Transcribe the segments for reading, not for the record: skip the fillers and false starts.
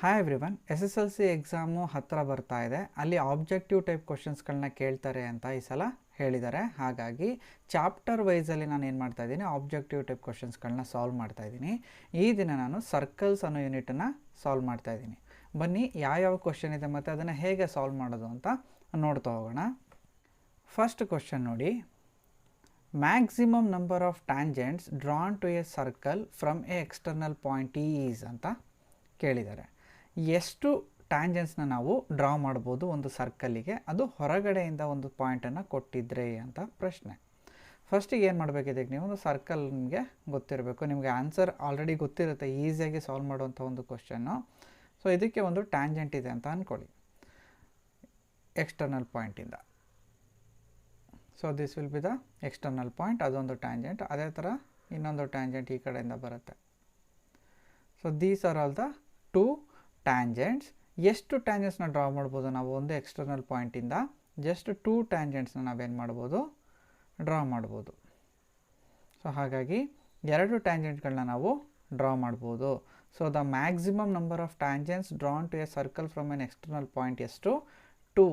Hi everyone, S S L C exam ಹತ್ತಿರ ಬರ್ತಾ ಇದೆ. ಅಲ್ಲಿ ಆಬ್ಜೆಕ್ಟಿವ್ ಟೈಪ್ ಕ್ವಶನ್ಸ್ಗಳನ್ನ ಕೇಳ್ತಾರೆ ಅಂತ ಈ ಸಲ ಹೇಳಿದ್ದಾರೆ. ಹಾಗಾಗಿ ಚಾಪ್ಟರ್ ವೈಸಲ್ಲಿ ನಾನು ಏನು ಮಾಡ್ತಾಯಿದ್ದೀನಿ, ಆಬ್ಜೆಕ್ಟಿವ್ ಟೈಪ್ ಕ್ವಶನ್ಸ್ಗಳನ್ನ ಸಾಲ್ವ್ ಮಾಡ್ತಾಯಿದ್ದೀನಿ. ಈ ದಿನ ನಾನು ಸರ್ಕಲ್ಸ್ ಅನ್ನೋ ಯೂನಿಟನ್ನು ಸಾಲ್ವ್ ಮಾಡ್ತಾಯಿದ್ದೀನಿ. ಬನ್ನಿ ಯಾವ ಕ್ವಶನ್ ಇದೆ ಮತ್ತು ಅದನ್ನು ಹೇಗೆ ಸಾಲ್ವ್ ಮಾಡೋದು ಅಂತ ನೋಡ್ತಾ ಹೋಗೋಣ. ಫಸ್ಟ್ ಕ್ವಶನ್ ನೋಡಿ, maximum number of tangents drawn to a circle from a external point is ಅಂತ ಕೇಳಿದ್ದಾರೆ. ಎಷ್ಟು ಟ್ಯಾಂಜೆಂಟ್ಸ್ನ ನಾವು ಡ್ರಾ ಮಾಡ್ಬೋದು ಒಂದು ಸರ್ಕಲ್ಲಿಗೆ, ಅದು ಹೊರಗಡೆಯಿಂದ ಒಂದು ಪಾಯಿಂಟನ್ನು ಕೊಟ್ಟಿದ್ರೆ ಅಂತ ಪ್ರಶ್ನೆ. ಫಸ್ಟಿಗೆ ಏನು ಮಾಡಬೇಕಿದೆ, ನೀವು ಒಂದು ಸರ್ಕಲ್ ನಿಮಗೆ ಗೊತ್ತಿರಬೇಕು, ನಿಮಗೆ ಆನ್ಸರ್ ಆಲ್ರೆಡಿ ಗೊತ್ತಿರುತ್ತೆ, ಈಸಿಯಾಗಿ ಸಾಲ್ವ್ ಮಾಡುವಂಥ ಒಂದು ಕ್ವಶನ್ನು. ಸೊ ಇದಕ್ಕೆ ಒಂದು ಟ್ಯಾಂಜೆಂಟ್ ಇದೆ ಅಂತ ಅಂದ್ಕೊಳ್ಳಿ ಎಕ್ಸ್ಟರ್ನಲ್ ಪಾಯಿಂಟಿಂದ. So this will be the external point, ಅದೊಂದು ಟ್ಯಾಂಜೆಂಟ್. ಅದೇ ಥರ ಇನ್ನೊಂದು ಟ್ಯಾಂಜೆಂಟ್ ಈ ಕಡೆಯಿಂದ ಬರುತ್ತೆ. So these are all the two tangents. ಎಷ್ಟು ಟ್ಯಾಂಜೆಂಟ್ಸ್ನ ಡ್ರಾ ಮಾಡ್ಬೋದು ನಾವು ಒಂದು ಎಕ್ಸ್ಟರ್ನಲ್ ಪಾಯಿಂಟಿಂದ? ಜಸ್ಟ್ 2 ಟ್ಯಾಂಜೆಂಟ್ಸ್ನ ನಾವೇನು ಮಾಡ್ಬೋದು, ಡ್ರಾ ಮಾಡ್ಬೋದು. ಸೊ ಹಾಗಾಗಿ 2 ಟ್ಯಾಂಜೆಂಟ್ಗಳನ್ನ ನಾವು ಡ್ರಾ ಮಾಡ್ಬೋದು. So the maximum number of tangents drawn to a circle from an external point ಎಷ್ಟು? 2.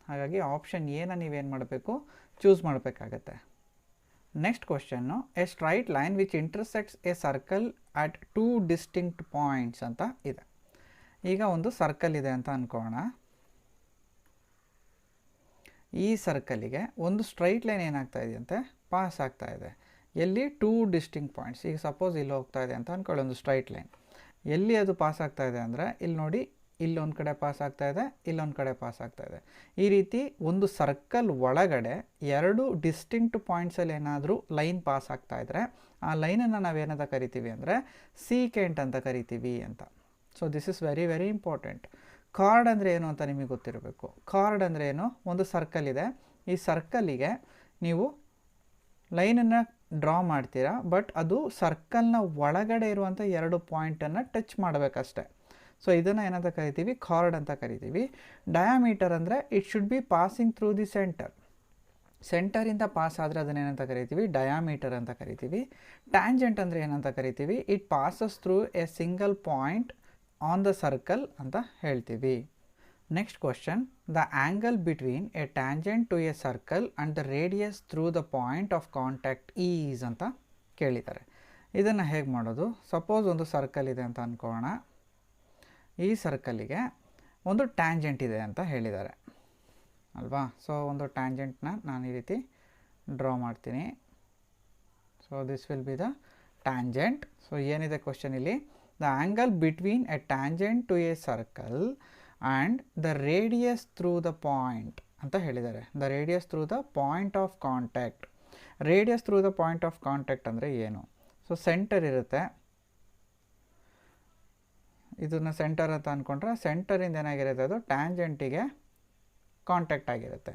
ಹಾಗಾಗಿ ಆಪ್ಷನ್ ಎನ ನೀವೇನು ಮಾಡಬೇಕು, ಚೂಸ್ ಮಾಡಬೇಕಾಗತ್ತೆ. Next question, a straight line which intersects a circle at 2 distinct points ಅಂತ ಇದೆ. ಈಗ ಒಂದು ಸರ್ಕಲ್ ಇದೆ ಅಂತ ಅಂದ್ಕೋಣ. ಈ ಸರ್ಕಲ್ಲಿಗೆ ಒಂದು ಸ್ಟ್ರೈಟ್ ಲೈನ್ ಏನಾಗ್ತಾ ಇದೆಯಂತೆ, ಪಾಸ್ ಆಗ್ತಾ ಇದೆ. ಎಲ್ಲಿ? 2 ಡಿಸ್ಟಿಂಕ್ಟ್ ಪಾಯಿಂಟ್ಸ್. ಈಗ ಸಪೋಸ್ ಇಲ್ಲಿ ಹೋಗ್ತಾ ಇದೆ ಅಂತ ಅಂದ್ಕೊಳ್ಳಿ ಒಂದು ಸ್ಟ್ರೈಟ್ ಲೈನ್. ಎಲ್ಲಿ ಅದು ಪಾಸ್ ಆಗ್ತಾ ಇದೆ ಅಂದರೆ, ಇಲ್ಲಿ ನೋಡಿ, ಇಲ್ಲೊಂದು ಕಡೆ ಪಾಸ್ ಆಗ್ತಾ ಇದೆ, ಇಲ್ಲೊಂದು ಕಡೆ ಪಾಸ್ ಆಗ್ತಾ ಇದೆ. ಈ ರೀತಿ ಒಂದು ಸರ್ಕಲ್ ಒಳಗಡೆ 2 ಡಿಸ್ಟಿಂಕ್ಟ್ ಪಾಯಿಂಟ್ಸಲ್ಲಿ ಏನಾದರೂ ಲೈನ್ ಪಾಸ್ ಆಗ್ತಾ ಇದ್ದರೆ ಆ ಲೈನನ್ನು ನಾವೇನಂತ ಕರಿತೀವಿ ಅಂದರೆ ಸೀಕೆಂಟ್ ಅಂತ ಕರಿತೀವಿ ಅಂತ. So this is very very important. Card ಅಂದರೆ ಏನು ಅಂತ ನಿಮಗೆ ಗೊತ್ತಿರಬೇಕು. ಕಾರ್ಡ್ ಅಂದರೆ ಏನು? ಒಂದು ಸರ್ಕಲ್ ಇದೆ, ಈ ಸರ್ಕಲ್ಲಿಗೆ ನೀವು ಲೈನನ್ನು ಡ್ರಾ ಮಾಡ್ತೀರಾ, ಬಟ್ ಅದು ಸರ್ಕಲ್ನ ಒಳಗಡೆ ಇರುವಂಥ 2 ಪಾಯಿಂಟನ್ನು ಟಚ್ ಮಾಡಬೇಕಷ್ಟೆ. ಸೊ ಇದನ್ನು ಏನಂತ ಕರಿತೀವಿ, ಕಾರ್ಡ್ ಅಂತ ಕರಿತೀವಿ. ಡಯಾಮೀಟರ್ ಅಂದರೆ it should be passing through the centre. ಸೆಂಟರಿಂದ ಪಾಸ್ ಆದರೆ ಅದನ್ನೇನಂತ ಕರಿತೀವಿ, ಡಯಾಮೀಟರ್ ಅಂತ ಕರಿತೀವಿ. ಟ್ಯಾಂಜೆಂಟ್ ಅಂದರೆ ಏನಂತ ಕರಿತೀವಿ, it passes through a single point on the circle ಅಂತ ಹೇಳ್ತೀವಿ. Next question, the angle between a tangent to a circle and the radius through the point of contact is ಅಂತ ಕೇಳಿದ್ದಾರೆ. ಇದನ್ನು ಹೇಗೆ ಮಾಡೋದು? ಸಪೋಸ್ ಒಂದು ಸರ್ಕಲ್ ಇದೆ ಅಂತ ಅಂದ್ಕೊಳ್ಳೋಣ. ಈ ಸರ್ಕಲ್ಲಿಗೆ ಒಂದು ಟ್ಯಾಂಜೆಂಟ್ ಇದೆ ಅಂತ ಹೇಳಿದ್ದಾರೆ ಅಲ್ವಾ? ಸೊ ಒಂದು ಟ್ಯಾಂಜೆಂಟ್ನ ನಾನು ಈ ರೀತಿ ಡ್ರಾ ಮಾಡ್ತೀನಿ. So this will be the tangent. So ಏನಿದೆ ಕ್ವಶನ್ ಇಲ್ಲಿ, the angle between a tangent to a circle and the radius through the point ಅಂತ ಹೇಳಿದ್ದಾರೆ. The radius through the point of contact. Radius through the point of contact ಅಂದರೆ ಏನು? So centre ಇರುತ್ತೆ, ಇದನ್ನು centre ಅಂತ ಅಂದ್ಕೊಂಡ್ರೆ ಸೆಂಟರಿಂದ ಏನಾಗಿರುತ್ತೆ, ಅದು ಟ್ಯಾಂಜೆಂಟಿಗೆ ಕಾಂಟ್ಯಾಕ್ಟ್ ಆಗಿರುತ್ತೆ.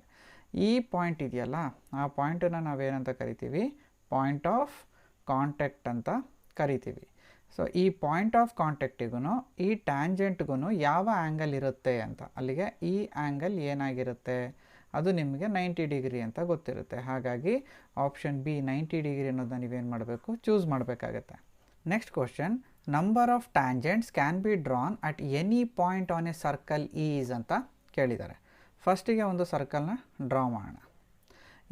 ಈ ಪಾಯಿಂಟ್ ಇದೆಯಲ್ಲ, ಆ ಪಾಯಿಂಟನ್ನು ನಾವೇನಂತ ಕರಿತೀವಿ, ಪಾಯಿಂಟ್ ಆಫ್ ಕಾಂಟ್ಯಾಕ್ಟ್ ಅಂತ ಕರಿತೀವಿ. ಸೊ ಈ ಪಾಯಿಂಟ್ ಆಫ್ ಕಾಂಟ್ಯಾಕ್ಟಿಗೂ ಈ ಟ್ಯಾಂಜೆಂಟ್ಗೂ ಯಾವ ಆ್ಯಂಗಲ್ ಇರುತ್ತೆ ಅಂತ, ಅಲ್ಲಿಗೆ ಈ ಆ್ಯಂಗಲ್ ಏನಾಗಿರುತ್ತೆ, ಅದು ನಿಮಗೆ 90 ಡಿಗ್ರಿ ಅಂತ ಗೊತ್ತಿರುತ್ತೆ. ಹಾಗಾಗಿ ಆಪ್ಷನ್ ಬಿ 90 ಡಿಗ್ರಿ ಅನ್ನೋದನ್ನ ನೀವೇನು ಮಾಡಬೇಕು, ಚೂಸ್ ಮಾಡಬೇಕಾಗತ್ತೆ. Next question, number of tangents can be drawn at any point on A circle is ಅಂತ ಕೇಳಿದ್ದಾರೆ. ಫಸ್ಟಿಗೆ ಒಂದು ಸರ್ಕಲ್ನ ಡ್ರಾ ಮಾಡೋಣ.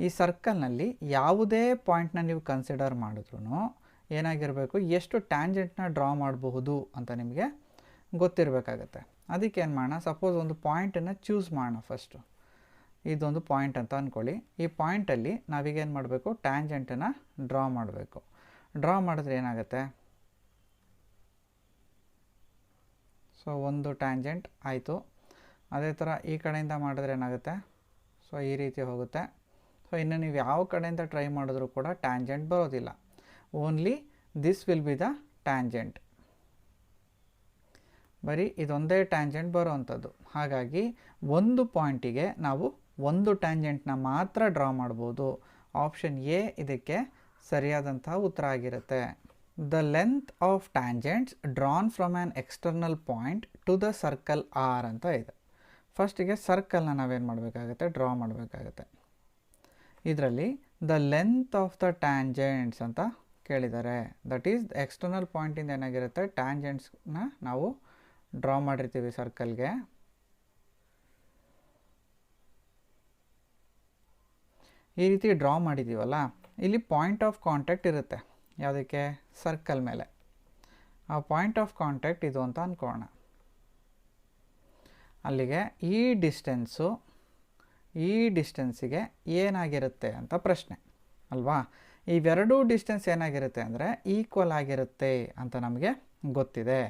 ಈ ಸರ್ಕಲ್ನಲ್ಲಿ ಯಾವುದೇ ಪಾಯಿಂಟ್ನ ನೀವು ಕನ್ಸಿಡರ್ ಮಾಡಿದ್ರೂ ಏನಾಗಿರಬೇಕು, ಎಷ್ಟು ಟ್ಯಾಂಜೆಂಟ್ನ ಡ್ರಾ ಮಾಡಬಹುದು ಅಂತ ನಿಮಗೆ ಗೊತ್ತಿರಬೇಕಾಗತ್ತೆ. ಅದಕ್ಕೆ ಏನು ಮಾಡೋಣ, ಸಪೋಸ್ ಒಂದು ಪಾಯಿಂಟನ್ನು ಚೂಸ್ ಮಾಡೋಣ. ಫಸ್ಟು ಇದೊಂದು ಪಾಯಿಂಟ್ ಅಂತ ಅಂದ್ಕೊಳ್ಳಿ. ಈ ಪಾಯಿಂಟಲ್ಲಿ ನಾವೀಗೇನು ಮಾಡಬೇಕು, ಟ್ಯಾಂಜೆಂಟನ್ನು ಡ್ರಾ ಮಾಡಬೇಕು. ಡ್ರಾ ಮಾಡಿದ್ರೆ ಏನಾಗುತ್ತೆ, ಸೊ ಒಂದು ಟ್ಯಾಂಜೆಂಟ್ ಆಯಿತು. ಅದೇ ಥರ ಈ ಕಡೆಯಿಂದ ಮಾಡಿದ್ರೆ ಏನಾಗುತ್ತೆ, ಸೊ ಈ ರೀತಿ ಹೋಗುತ್ತೆ. ಸೊ ಇನ್ನು ನೀವು ಯಾವ ಕಡೆಯಿಂದ ಟ್ರೈ ಮಾಡಿದ್ರೂ ಕೂಡ ಟ್ಯಾಂಜೆಂಟ್ ಬರೋದಿಲ್ಲ, only this will be the tangent. ಬರೀ ಇದೊಂದೇ ಟ್ಯಾಂಜೆಂಟ್ ಬರೋವಂಥದ್ದು. ಹಾಗಾಗಿ ಒಂದು ಪಾಯಿಂಟಿಗೆ ನಾವು ಒಂದು ಟ್ಯಾಂಜೆಂಟ್ನ ಮಾತ್ರ ಡ್ರಾ ಮಾಡ್ಬೋದು. ಆಪ್ಷನ್ ಎ ಇದಕ್ಕೆ ಸರಿಯಾದಂಥ ಉತ್ತರ ಆಗಿರುತ್ತೆ. The length of tangents drawn from an external point to the circle are ಅಂತ ಇದೆ. ಫಸ್ಟಿಗೆ ಸರ್ಕಲ್ನ ನಾವೇನು ಮಾಡಬೇಕಾಗತ್ತೆ, ಡ್ರಾ ಮಾಡಬೇಕಾಗತ್ತೆ. ಇದರಲ್ಲಿ the length of the tangents ಅಂತ ಕೇಳಿದ್ದಾರೆ. ದಟ್ ಈಸ್ ಎಕ್ಸ್ಟರ್ನಲ್ ಪಾಯಿಂಟಿಂದ ಏನಾಗಿರುತ್ತೆ, ಟ್ಯಾಂಜೆಂಟ್ಸ್ನ ನಾವು ಡ್ರಾ ಮಾಡಿರ್ತೀವಿ ಸರ್ಕಲ್ಗೆ. ಈ ರೀತಿ ಡ್ರಾ ಮಾಡಿದ್ದೀವಲ್ಲ, ಇಲ್ಲಿ ಪಾಯಿಂಟ್ ಆಫ್ ಕಾಂಟ್ಯಾಕ್ಟ್ ಇರುತ್ತೆ. ಯಾವುದಕ್ಕೆ? ಸರ್ಕಲ್ ಮೇಲೆ. ಆ ಪಾಯಿಂಟ್ ಆಫ್ ಕಾಂಟ್ಯಾಕ್ಟ್ ಇದು ಅಂತ ಅಂದ್ಕೊಳ್ಳೋಣ. ಅಲ್ಲಿಗೆ ಈ ಡಿಸ್ಟೆನ್ಸಿಗೆ ಏನಾಗಿರುತ್ತೆ ಅಂತ ಪ್ರಶ್ನೆ ಅಲ್ವಾ? ಇವೆರಡೂ ಡಿಸ್ಟೆನ್ಸ್ ಏನಾಗಿರುತ್ತೆ ಅಂದರೆ ಈಕ್ವಲ್ ಆಗಿರುತ್ತೆ ಅಂತ ನಮಗೆ ಗೊತ್ತಿದೆ.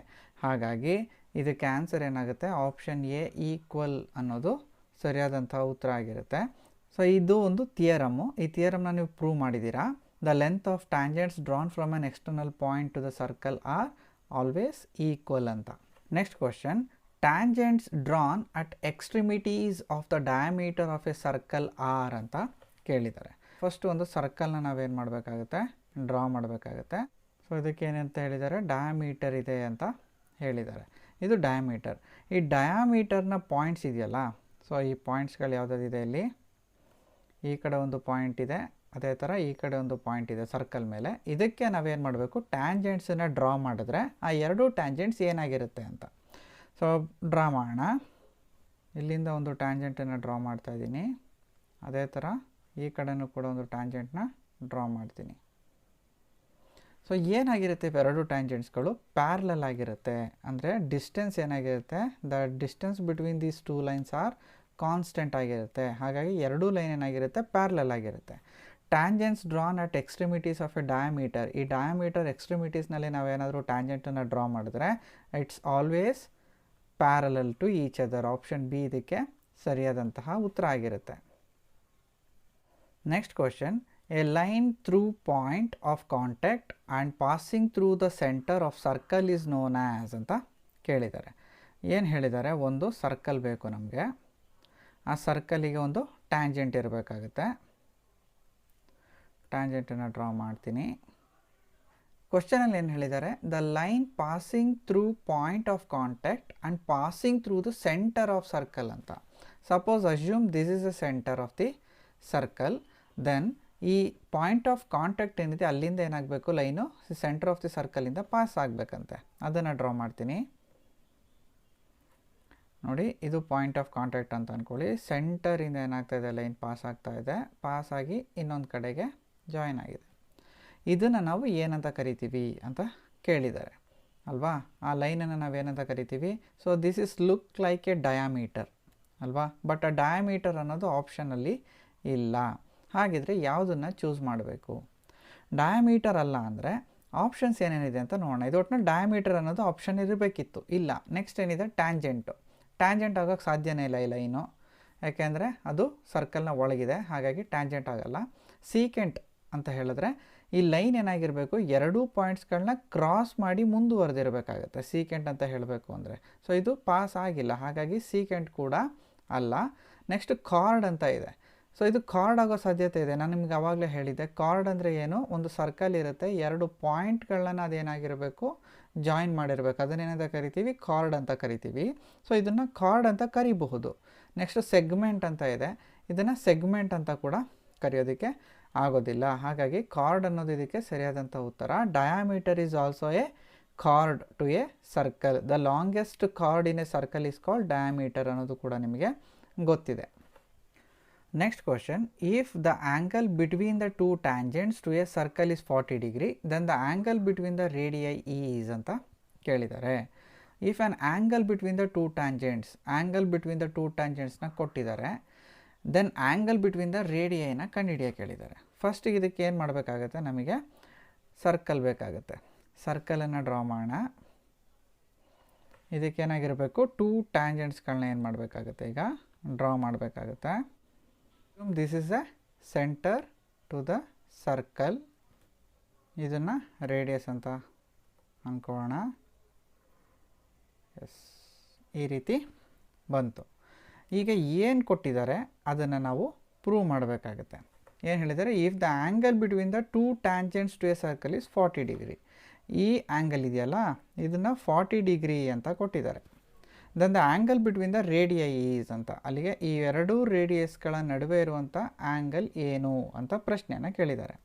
ಹಾಗಾಗಿ ಇದಕ್ಕೆ ಆನ್ಸರ್ ಏನಾಗುತ್ತೆ? ಆಪ್ಷನ್ ಎ ಈಕ್ವಲ್ ಅನ್ನೋದು ಸರಿಯಾದಂಥ ಉತ್ತರ ಆಗಿರುತ್ತೆ. ಸೊ ಇದು ಒಂದು ಥಿಯರಮ್ಮು. ಈ ಥಿಯರಮ್ನ ನೀವು ಪ್ರೂವ್ ಮಾಡಿದ್ದೀರಾ. The length of tangents drawn from an external point to the circle are always equal ಅಂತ. Next question, tangents drawn at extremities of the diameter of a circle are ಅಂತ ಕೇಳಿದ್ದಾರೆ. ಫಸ್ಟು ಒಂದು ಸರ್ಕಲ್ನ ನಾವೇನು ಮಾಡಬೇಕಾಗುತ್ತೆ? ಡ್ರಾ ಮಾಡಬೇಕಾಗುತ್ತೆ. So ಇದಕ್ಕೆ ಏನಂತ ಹೇಳಿದ್ದಾರೆ? ಡಯಾಮೀಟರ್ ಇದೆ ಅಂತ ಹೇಳಿದ್ದಾರೆ. ಇದು ಡಯಾಮೀಟರ್. ಈ ಡಯಾಮೀಟರ್ನ ಪಾಯಿಂಟ್ಸ್ ಇದೆಯಲ್ಲ, ಸೊ ಈ ಪಾಯಿಂಟ್ಸ್ಗಳು ಯಾವುದಾದಿದೆ ಇಲ್ಲಿ? ಈ ಕಡೆ ಒಂದು ಪಾಯಿಂಟ್ ಇದೆ, ಅದೇ ಥರ ಈ ಕಡೆ ಒಂದು ಪಾಯಿಂಟ್ ಇದೆ ಸರ್ಕಲ್ ಮೇಲೆ. ಇದಕ್ಕೆ ನಾವೇನು ಮಾಡಬೇಕು? ಟ್ಯಾಂಜೆಂಟ್ಸನ್ನು ಡ್ರಾ ಮಾಡಿದ್ರೆ ಆ ಎರಡೂ ಟ್ಯಾಂಜೆಂಟ್ಸ್ ಏನಾಗಿರುತ್ತೆ ಅಂತ. ಸೊ ಡ್ರಾ ಮಾಡೋಣ. ಇಲ್ಲಿಂದ ಒಂದು ಟ್ಯಾಂಜೆಂಟನ್ನು ಡ್ರಾ ಮಾಡ್ತಾಯಿದ್ದೀನಿ. ಅದೇ ಥರ ಈ ಕಡೆನೂ ಕೂಡ ಒಂದು ಟ್ಯಾಂಜೆಂಟ್ನ ಡ್ರಾ ಮಾಡ್ತೀನಿ. ಸೊ ಏನಾಗಿರುತ್ತೆ? ಇವೆರಡು ಟ್ಯಾಂಜೆಂಟ್ಸ್ಗಳು ಪ್ಯಾರಲಲ್ ಆಗಿರುತ್ತೆ. ಅಂದರೆ ಡಿಸ್ಟೆನ್ಸ್ ಏನಾಗಿರುತ್ತೆ? The distance between these two lines are constant ಆಗಿರುತ್ತೆ. ಹಾಗಾಗಿ ಎರಡೂ ಲೈನ್ ಏನಾಗಿರುತ್ತೆ? ಪ್ಯಾರಲಲ್ ಆಗಿರುತ್ತೆ. Tangents drawn at extremities of a diameter. ಈ ಡಯಾಮೀಟರ್ ಎಕ್ಸ್ಟ್ರಿಮಿಟೀಸ್ನಲ್ಲಿ ನಾವೇನಾದರೂ ಟ್ಯಾಂಜೆಂಟನ್ನು ಡ್ರಾ ಮಾಡಿದ್ರೆ it's always parallel to each other. Option B ಇದಕ್ಕೆ ಸರಿಯಾದಂತಹ ಉತ್ತರ ಆಗಿರುತ್ತೆ. Next question, a line through point of contact and passing through the centre of circle is known as ಅಂತ ಕೇಳಿದ್ದಾರೆ. ಏನು ಹೇಳಿದ್ದಾರೆ? ಒಂದು ಸರ್ಕಲ್ ಬೇಕು ನಮಗೆ. ಆ ಸರ್ಕಲಿಗೆ ಒಂದು ಟ್ಯಾಂಜೆಂಟ್ ಇರಬೇಕಾಗುತ್ತೆ. ಟ್ಯಾಂಜೆಂಟನ್ನು ಡ್ರಾ ಮಾಡ್ತೀನಿ. ಕ್ವಶನಲ್ಲಿ ಏನು ಹೇಳಿದ್ದಾರೆ? The line passing through point of contact and passing through the centre of circle ಅಂತ. Suppose assume this is the centre of the circle, then ಈ ಪಾಯಿಂಟ್ ಆಫ್ ಕಾಂಟ್ಯಾಕ್ಟ್ ಏನಿದೆ ಅಲ್ಲಿಂದ ಏನಾಗಬೇಕು? ಲೈನು ಸೆಂಟರ್ ಆಫ್ ದಿ ಸರ್ಕಲಿಂದ pass ಆಗಬೇಕಂತೆ. ಅದನ್ನು draw ಮಾಡ್ತೀನಿ. ನೋಡಿ, ಇದು ಪಾಯಿಂಟ್ ಆಫ್ ಕಾಂಟ್ಯಾಕ್ಟ್ ಅಂತ ಅಂದ್ಕೊಳ್ಳಿ. ಸೆಂಟರಿಂದ ಏನಾಗ್ತಾಯಿದೆ? ಲೈನ್ ಪಾಸ್ ಆಗ್ತಾಯಿದೆ. ಪಾಸಾಗಿ ಇನ್ನೊಂದು ಕಡೆಗೆ ಜಾಯಿನ್ ಆಗಿದೆ. ಇದನ್ನು ನಾವು ಏನಂತ ಕರಿತೀವಿ ಅಂತ ಕೇಳಿದ್ದಾರೆ ಅಲ್ವಾ? ಆ ಲೈನನ್ನು ನಾವೇನಂತ ಕರಿತೀವಿ? So this is look like A diameter ಅಲ್ವಾ? ಬಟ್ ಆ ಡಯಾಮೀಟರ್ ಅನ್ನೋದು ಆಪ್ಷನಲ್ಲಿ ಇಲ್ಲ. ಹಾಗಿದ್ರೆ ಯಾವುದನ್ನು ಚೂಸ್ ಮಾಡಬೇಕು? ಡಯಾಮೀಟರ್ ಅಲ್ಲ ಅಂದರೆ ಆಪ್ಷನ್ಸ್ ಏನೇನಿದೆ ಅಂತ ನೋಡೋಣ. ಇದು ಒಟ್ಟಿನ ಡಯಾಮೀಟರ್ ಅನ್ನೋದು ಆಪ್ಷನ್ ಇರಬೇಕಿತ್ತು, ಇಲ್ಲ. ನೆಕ್ಸ್ಟ್ ಏನಿದೆ? ಟ್ಯಾಂಜೆಂಟು. ಟ್ಯಾಂಜೆಂಟ್ ಆಗೋಕ್ಕೆ ಸಾಧ್ಯನೇ ಇಲ್ಲ ಈ ಲೈನು, ಯಾಕೆಂದರೆ ಅದು ಸರ್ಕಲ್ನ ಒಳಗಿದೆ. ಹಾಗಾಗಿ ಟ್ಯಾಂಜೆಂಟ್ ಆಗೋಲ್ಲ. ಸೀಕೆಂಟ್ ಅಂತ ಹೇಳಿದ್ರೆ ಈ ಲೈನ್ ಏನಾಗಿರಬೇಕು? ಎರಡೂ ಪಾಯಿಂಟ್ಸ್ಗಳನ್ನ ಕ್ರಾಸ್ ಮಾಡಿ ಮುಂದುವರೆದಿರಬೇಕಾಗತ್ತೆ ಸೀಕೆಂಟ್ ಅಂತ ಹೇಳಬೇಕು ಅಂದರೆ. ಸೊ ಇದು ಪಾಸ್ ಆಗಿಲ್ಲ, ಹಾಗಾಗಿ ಸೀಕೆಂಟ್ ಕೂಡ ಅಲ್ಲ. ನೆಕ್ಸ್ಟ್ ಕಾರ್ಡ್ ಅಂತ ಇದೆ. ಸೊ ಇದು ಕಾರ್ಡ್ ಆಗೋ ಸಾಧ್ಯತೆ ಇದೆ. ನಾನು ನಿಮ್ಗೆ ಆವಾಗಲೇ ಹೇಳಿದ್ದೆ, ಕಾರ್ಡ್ ಅಂದರೆ ಏನು? ಒಂದು ಸರ್ಕಲ್ ಇರುತ್ತೆ, ಎರಡು ಪಾಯಿಂಟ್ಗಳನ್ನ ಅದೇನಾಗಿರಬೇಕು? ಜಾಯಿನ್ ಮಾಡಿರಬೇಕು. ಅದನ್ನೇನಂತ ಕರಿತೀವಿ? ಕಾರ್ಡ್ ಅಂತ ಕರಿತೀವಿ. ಸೊ ಇದನ್ನು ಕಾರ್ಡ್ ಅಂತ ಕರಿಬಹುದು. ನೆಕ್ಸ್ಟ್ ಸೆಗ್ಮೆಂಟ್ ಅಂತ ಇದೆ. ಇದನ್ನು ಸೆಗ್ಮೆಂಟ್ ಅಂತ ಕೂಡ ಕರೆಯೋದಕ್ಕೆ ಆಗೋದಿಲ್ಲ. ಹಾಗಾಗಿ ಕಾರ್ಡ್ ಅನ್ನೋದು ಇದಕ್ಕೆ ಸರಿಯಾದಂಥ ಉತ್ತರ. Diameter is also a chord to a circle. The longest chord in a circle is called diameter ಅನ್ನೋದು ಕೂಡ ನಿಮಗೆ ಗೊತ್ತಿದೆ. Next question, if the angle between the two tangents to a circle is 40 degree, then the angle between the radii is ಅಂತ ಕೇಳಿದ್ದಾರೆ. If an angle between the two tangents, angle between the two ಟ್ಯಾಂಜೆಂಟ್ಸ್ನ ಕೊಟ್ಟಿದ್ದಾರೆ. Then angle between the ರೇಡಿಯೈನ ಕಂಡುಹಿಡಿಯೋಕೆ ಕೇಳಿದ್ದಾರೆ. ಫಸ್ಟಿಗೆ ಇದಕ್ಕೆ ಏನು ಮಾಡಬೇಕಾಗತ್ತೆ? ನಮಗೆ ಸರ್ಕಲ್ ಬೇಕಾಗುತ್ತೆ. ಸರ್ಕಲನ್ನು ಡ್ರಾ ಮಾಡೋಣ. ಇದಕ್ಕೇನಾಗಿರಬೇಕು? ಟೂ ಟ್ಯಾಂಜೆಂಟ್ಸ್ಗಳನ್ನ ಏನು ಮಾಡಬೇಕಾಗುತ್ತೆ? ಈಗ ಡ್ರಾ ಮಾಡಬೇಕಾಗುತ್ತೆ. This is the center to the circle. ಇದನ್ನು ರೇಡಿಯಸ್ ಅಂತ ಅಂದ್ಕೊಳ್ಳೋಣ. ಎಸ್, ಈ ರೀತಿ ಬಂತು. ಈಗ ಏನು ಕೊಟ್ಟಿದ್ದಾರೆ ಅದನ್ನು ನಾವು ಪ್ರೂವ್ ಮಾಡಬೇಕಾಗುತ್ತೆ. ಏನು ಹೇಳಿದ್ದಾರೆ? If the angle between the two tangents to a circle is 40 degree. ಈ ಆ್ಯಂಗಲ್ ಇದೆಯಲ್ಲ, ಇದನ್ನು 40 ಡಿಗ್ರಿ ಅಂತ ಕೊಟ್ಟಿದ್ದಾರೆ. Then the angle between the radii is ಅಂತ. ಅಲ್ಲಿಗೆ ಈ ಎರಡೂ ರೇಡಿಯಸ್ಗಳ ನಡುವೆ ಇರುವಂಥ ಆ್ಯಂಗಲ್ ಏನು ಅಂತ ಪ್ರಶ್ನೆಯನ್ನು ಕೇಳಿದ್ದಾರೆ.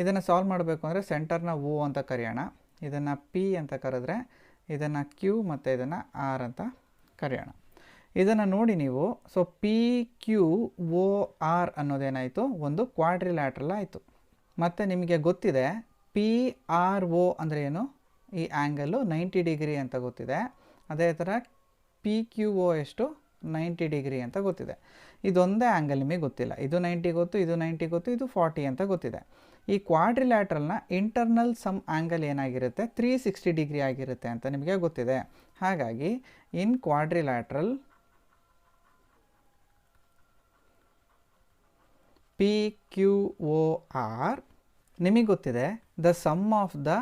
ಇದನ್ನು ಸಾಲ್ವ್ ಮಾಡಬೇಕು ಅಂದರೆ ಸೆಂಟರ್ನ ಓ ಅಂತ ಕರೆಯೋಣ. ಇದನ್ನು ಪಿ ಅಂತ ಕರೆದ್ರೆ ಇದನ್ನು ಕ್ಯೂ ಮತ್ತು ಇದನ್ನು ಆರ್ ಅಂತ ಕರೆಯೋಣ. ಇದನ್ನು ನೋಡಿ ನೀವು, so P Q O R ಅನ್ನೋದೇನಾಯಿತು, ಒಂದು ಕ್ವಾಡ್ರಿಲ್ಯಾಟ್ರಲ್ ಆಯಿತು. ಮತ್ತು ನಿಮಗೆ ಗೊತ್ತಿದೆ ಪಿ ಆರ್ ಒ ಅಂದರೆ ಏನು, ಈ ಆ್ಯಂಗಲ್ಲು 90 ಡಿಗ್ರಿ ಅಂತ ಗೊತ್ತಿದೆ. ಅದೇ ಥರ ಪಿ ಕ್ಯೂ ಒ ಎಷ್ಟು, 90 ಡಿಗ್ರಿ ಅಂತ ಗೊತ್ತಿದೆ. ಇದೊಂದೇ ಆ್ಯಂಗಲ್ ನಿಮಗೆ ಗೊತ್ತಿಲ್ಲ. ಇದು 90 ಗೊತ್ತು, ಇದು 90 ಗೊತ್ತು, ಇದು 40 ಅಂತ ಗೊತ್ತಿದೆ. ಈ ಕ್ವಾಡ್ರಿಲ್ಯಾಟ್ರಲ್ನ ಇಂಟರ್ನಲ್ ಸಮ್ ಆ್ಯಂಗಲ್ ಏನಾಗಿರುತ್ತೆ, 360 ಡಿಗ್ರಿ ಆಗಿರುತ್ತೆ ಅಂತ ನಿಮಗೆ ಗೊತ್ತಿದೆ. ಹಾಗಾಗಿ in quadrilateral P Q O R ನಿಮಗೆ ಗೊತ್ತಿದೆ the sum of the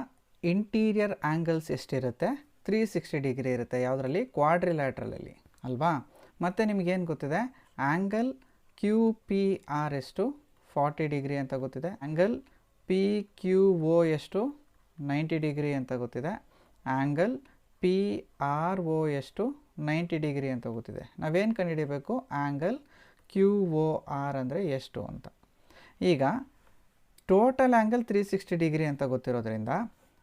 interior angles ಎಷ್ಟಿರುತ್ತೆ, 360 ಡಿಗ್ರಿ ಇರುತ್ತೆ. ಯಾವುದರಲ್ಲಿ, ಕ್ವಾಡ್ರಿಲ್ಯಾಟ್ರಲಲ್ಲಿ ಅಲ್ವಾ. ಮತ್ತು ನಿಮಗೇನು ಗೊತ್ತಿದೆ, ಆ್ಯಂಗಲ್ ಕ್ಯೂ ಪಿ ಆರ್ ಎಷ್ಟು, 40 ಡಿಗ್ರಿ ಅಂತ ಗೊತ್ತಿದೆ. ಆ್ಯಂಗಲ್ ಪಿ ಕ್ಯೂ ಒ ಎಷ್ಟು, 90 ಡಿಗ್ರಿ ಅಂತ ಗೊತ್ತಿದೆ. ಆ್ಯಂಗಲ್ ಪಿ ಆರ್ ಒ ಎಷ್ಟು, 90 ಡಿಗ್ರಿ ಅಂತ ಗೊತ್ತಿದೆ. ನಾವೇನು ಕಂಡುಹಿಡಿಯಬೇಕು, ಆ್ಯಂಗಲ್ ಕ್ಯೂ ಒ ಆರ್ ಅಂದರೆ ಎಷ್ಟು ಅಂತ. ಈಗ ಟೋಟಲ್ ಆ್ಯಂಗಲ್ 360 ಡಿಗ್ರಿ ಅಂತ ಗೊತ್ತಿರೋದ್ರಿಂದ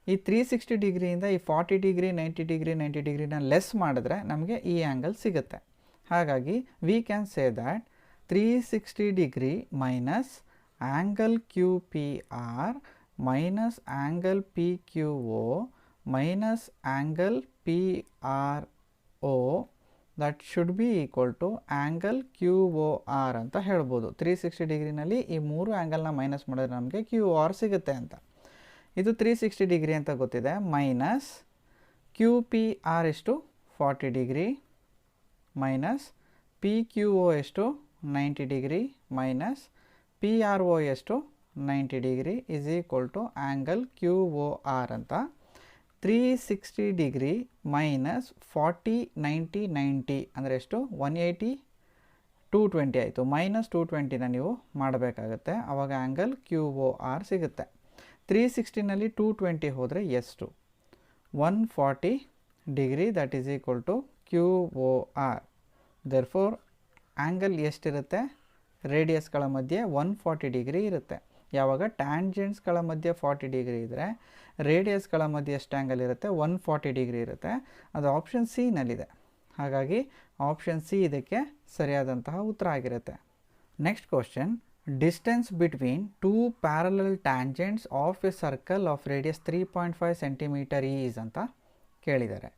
ಈ 360 ಡಿಗ್ರಿಯಿಂದ ಈ 40 ಡಿಗ್ರಿ 90 ಡಿಗ್ರಿ 90 ಡಿಗ್ರಿನ ಲೆಸ್ ಮಾಡಿದ್ರೆ ನಮಗೆ ಈ ಆ್ಯಂಗಲ್ ಸಿಗುತ್ತೆ. ಹಾಗಾಗಿ we can say that 360 degree minus angle Q P R minus angle P Q O minus angle P R O that should be equal to angle Q O R ಅಂತ ಹೇಳ್ಬೋದು. 360 ಡಿಗ್ರಿನಲ್ಲಿ ಈ ಮೂರು ಆ್ಯಂಗಲ್ನ minus ಮಾಡಿದ್ರೆ ನಮಗೆ Q R ಸಿಗುತ್ತೆ ಅಂತ. ಇದು 360 degree ಅಂತ ಗೊತ್ತಿದೆ. ಮೈನಸ್ ಕ್ಯೂ ಪಿ ಆರ್ ಎಷ್ಟು, 40 degree minus P Q O ಎಷ್ಟು, 90 degree minus P R O ಎಷ್ಟು, 90 degree is equal to angle Q O R ಅಂತ. 360 ಡಿಗ್ರಿ ಮೈನಸ್ 40 90 90 ಅಂದರೆ ಎಷ್ಟು, 180 220 ಆಯಿತು. ಮೈನಸ್ 220ನ ನೀವು ಮಾಡಬೇಕಾಗತ್ತೆ, ಆವಾಗ ಆ್ಯಂಗಲ್ ಕ್ಯೂ ಒ ಆರ್ ಸಿಗುತ್ತೆ. 360ನಲ್ಲಿ 220 ಹೋದರೆ ಎಷ್ಟು, 140 degree that is equal to Q O R. Therefore angle ಎಷ್ಟಿರುತ್ತೆ, ರೇಡಿಯಸ್ಗಳ ಮಧ್ಯೆ 140 ಡಿಗ್ರಿ ಇರುತ್ತೆ. ಯಾವಾಗ ಟ್ಯಾಂಜೆಂಟ್ಸ್ಗಳ ಮಧ್ಯೆ 40 ಡಿಗ್ರಿ ಇದ್ದರೆ ರೇಡಿಯಸ್ಗಳ ಮಧ್ಯೆ ಎಷ್ಟು ಆ್ಯಂಗಲ್ ಇರುತ್ತೆ, 140 ಡಿಗ್ರಿ ಇರುತ್ತೆ. ಅದು ಆಪ್ಷನ್ ಸಿ ನಲ್ಲಿದೆ. ಹಾಗಾಗಿ ಆಪ್ಷನ್ ಸಿ ಇದಕ್ಕೆ ಸರಿಯಾದಂತಹ ಉತ್ತರ ಆಗಿರುತ್ತೆ. Next question, distance between two parallel tangents of a circle of radius 3.5 centimetre is ಅಂತ ಕೇಳಿದ್ದಾರೆ.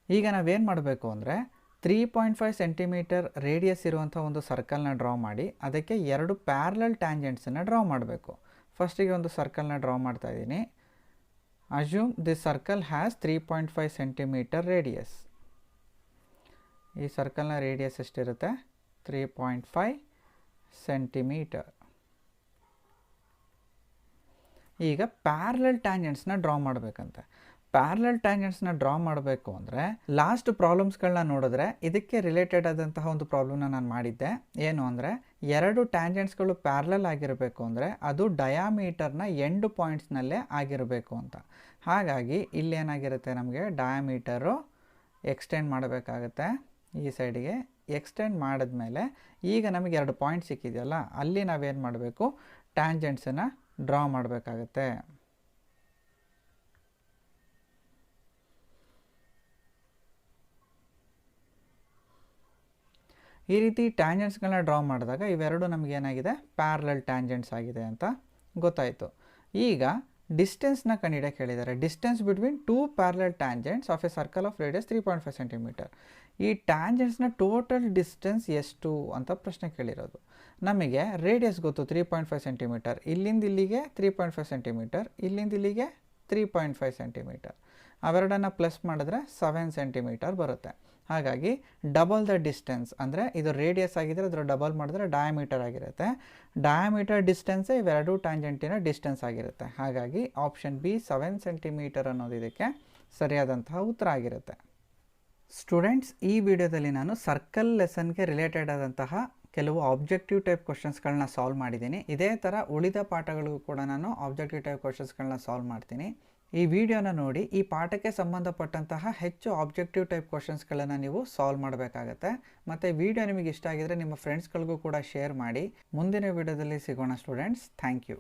ಈಗ ನಾವೇನು ಮಾಡಬೇಕು ಅಂದರೆ 3.5 ಸೆಂಟಿಮೀಟರ್ ರೇಡಿಯಸ್ ಇರುವಂಥ ಒಂದು ಸರ್ಕಲ್ನ ಡ್ರಾ ಮಾಡಿ ಅದಕ್ಕೆ ಎರಡು ಪ್ಯಾರಲಲ್ ಟ್ಯಾಂಜೆಂಟ್ಸನ್ನು ಡ್ರಾ ಮಾಡಬೇಕು. ಫಸ್ಟಿಗೆ ಒಂದು ಸರ್ಕಲ್ನ ಡ್ರಾ ಮಾಡ್ತಾ ಇದ್ದೀನಿ. Assume this circle has 3.5 centimetre radius. ಈ ಸರ್ಕಲ್ನ ರೇಡಿಯಸ್ ಎಷ್ಟಿರುತ್ತೆ, 3.5 ಸೆಂಟಿಮೀಟರ್. ಈಗ ಪ್ಯಾರಲಲ್ ಟ್ಯಾಂಜೆಂಟ್ಸ್ನ ಡ್ರಾ ಮಾಡಬೇಕಂತೆ. ಪ್ಯಾರಲಲ್ ಟ್ಯಾಂಜೆಂಟ್ಸ್ನ ಡ್ರಾ ಮಾಡಬೇಕು ಅಂದರೆ ಲಾಸ್ಟ್ ಪ್ರಾಬ್ಲಮ್ಸ್ಗಳನ್ನ ನೋಡಿದ್ರೆ ಇದಕ್ಕೆ ರಿಲೇಟೆಡ್ ಆದಂತಹ ಒಂದು ಪ್ರಾಬ್ಲಮ್ನ ನಾನು ಮಾಡಿದ್ದೆ. ಏನು ಅಂದರೆ ಎರಡು ಟ್ಯಾಂಜೆಂಟ್ಸ್ಗಳು ಪ್ಯಾರಲಲ್ ಆಗಿರಬೇಕು ಅಂದರೆ ಅದು ಡಯಾಮೀಟರ್ನ ಎಂಡ್ ಪಾಯಿಂಟ್ಸ್ನಲ್ಲೇ ಆಗಿರಬೇಕು ಅಂತ. ಹಾಗಾಗಿ ಇಲ್ಲಿ ಏನಾಗಿರುತ್ತೆ, ನಮಗೆ ಡಯಾಮೀಟರು ಎಕ್ಸ್ಟೆಂಡ್ ಮಾಡಬೇಕಾಗತ್ತೆ. ಈ ಸೈಡಿಗೆ ಎಕ್ಸ್ಟೆಂಡ್ ಮಾಡಿದ್ಮೇಲೆ ಈಗ ನಮಗೆ ಎರಡು ಪಾಯಿಂಟ್ ಸಿಕ್ಕಿದೆಯಲ್ಲ, ಅಲ್ಲಿ ನಾವೇನು ಮಾಡಬೇಕು, ಟ್ಯಾಂಜೆಂಟ್ಸನ್ನು ಡ್ರಾ ಮಾಡಬೇಕಾಗತ್ತೆ. ಈ ರೀತಿ ಟ್ಯಾಂಜೆಂಟ್ಸ್ಗಳನ್ನ ಡ್ರಾ ಮಾಡಿದಾಗ ಇವೆರಡು ನಮಗೇನಾಗಿದೆ, ಪ್ಯಾರಲಲ್ ಟ್ಯಾಂಜೆಂಟ್ಸ್ ಆಗಿದೆ ಅಂತ ಗೊತ್ತಾಯಿತು. ಈಗ ಡಿಸ್ಟೆನ್ಸ್ನ ಕಂಡುಹಿಡಿಯಕ್ಕೆ ಹೇಳಿದ್ದಾರೆ. Distance between two parallel tangents of a circle of radius 3.5 centimetre. ಈ ಟ್ಯಾಂಜೆಂಟ್ಸ್ನ ಟೋಟಲ್ ಡಿಸ್ಟೆನ್ಸ್ ಎಷ್ಟು ಅಂತ ಪ್ರಶ್ನೆ ಕೇಳಿರೋದು. ನಮಗೆ ರೇಡಿಯಸ್ ಗೊತ್ತು 3.5 ಸೆಂಟಿಮೀಟರ್. ಇಲ್ಲಿಂದ ಇಲ್ಲಿಗೆ 3.5 ಸೆಂಟಿಮೀಟರ್, ಇಲ್ಲಿಂದ ಇಲ್ಲಿಗೆ 3.5 ಸೆಂಟಿಮೀಟರ್. ಅವೆರಡನ್ನು ಪ್ಲಸ್ ಮಾಡಿದ್ರೆ 7 ಸೆಂಟಿಮೀಟರ್ ಬರುತ್ತೆ. ಹಾಗಾಗಿ ಡಬಲ್ ದ ಡಿಸ್ಟೆನ್ಸ್ ಅಂದರೆ ಇದು ರೇಡಿಯಸ್ ಆಗಿದ್ದರೆ ಅದರ ಡಬಲ್ ಮಾಡಿದ್ರೆ ಡಯಾಮೀಟರ್ ಆಗಿರುತ್ತೆ. ಡಯಾಮೀಟರ್ ಡಿಸ್ಟೆನ್ಸೇ ಇವೆರಡು ಟ್ಯಾಂಜೆಂಟಿನ ಡಿಸ್ಟೆನ್ಸ್ ಆಗಿರುತ್ತೆ. ಹಾಗಾಗಿ ಆಪ್ಷನ್ ಬಿ 7 ಸೆಂಟಿಮೀಟರ್ ಅನ್ನೋದು ಇದಕ್ಕೆ ಸರಿಯಾದಂತಹ ಉತ್ತರ ಆಗಿರುತ್ತೆ. ಸ್ಟೂಡೆಂಟ್ಸ್, ಈ ವಿಡಿಯೋದಲ್ಲಿ ನಾನು ಸರ್ಕಲ್ ಲೆಸನ್ಗೆ ರಿಲೇಟೆಡ್ ಆದಂತಹ ಕೆಲವು ಆಬ್ಜೆಕ್ಟಿವ್ ಟೈಪ್ ಕ್ವಶನ್ಸ್ಗಳನ್ನ ಸಾಲ್ವ್ ಮಾಡಿದ್ದೀನಿ. ಇದೇ ಥರ ಉಳಿದ ಪಾಠಗಳಿಗೂ ಕೂಡ ನಾನು ಆಬ್ಜೆಕ್ಟಿವ್ ಟೈಪ್ ಕ್ವಶನ್ಸ್ಗಳನ್ನ ಸಾಲ್ವ್ ಮಾಡ್ತೀನಿ. ಈ ವಿಡಿಯೋನ ನೋಡಿ ಈ ಪಾಠಕ್ಕೆ ಸಂಬಂಧಪಟ್ಟಂತಹ ಹೆಚ್ಚು ಆಬ್ಜೆಕ್ಟಿವ್ ಟೈಪ್ ಕ್ವಶನ್ಸ್ಗಳನ್ನು ನೀವು ಸಾಲ್ವ್ ಮಾಡಬೇಕಾಗತ್ತೆ. ಮತ್ತು ವಿಡಿಯೋ ನಿಮಗೆ ಇಷ್ಟ ಆಗಿದರೆ ನಿಮ್ಮ ಫ್ರೆಂಡ್ಸ್ಗಳಿಗೂ ಕೂಡ ಶೇರ್ ಮಾಡಿ. ಮುಂದಿನ ವಿಡಿಯೋದಲ್ಲಿ ಸಿಗೋಣ ಸ್ಟೂಡೆಂಟ್ಸ್. Thank you.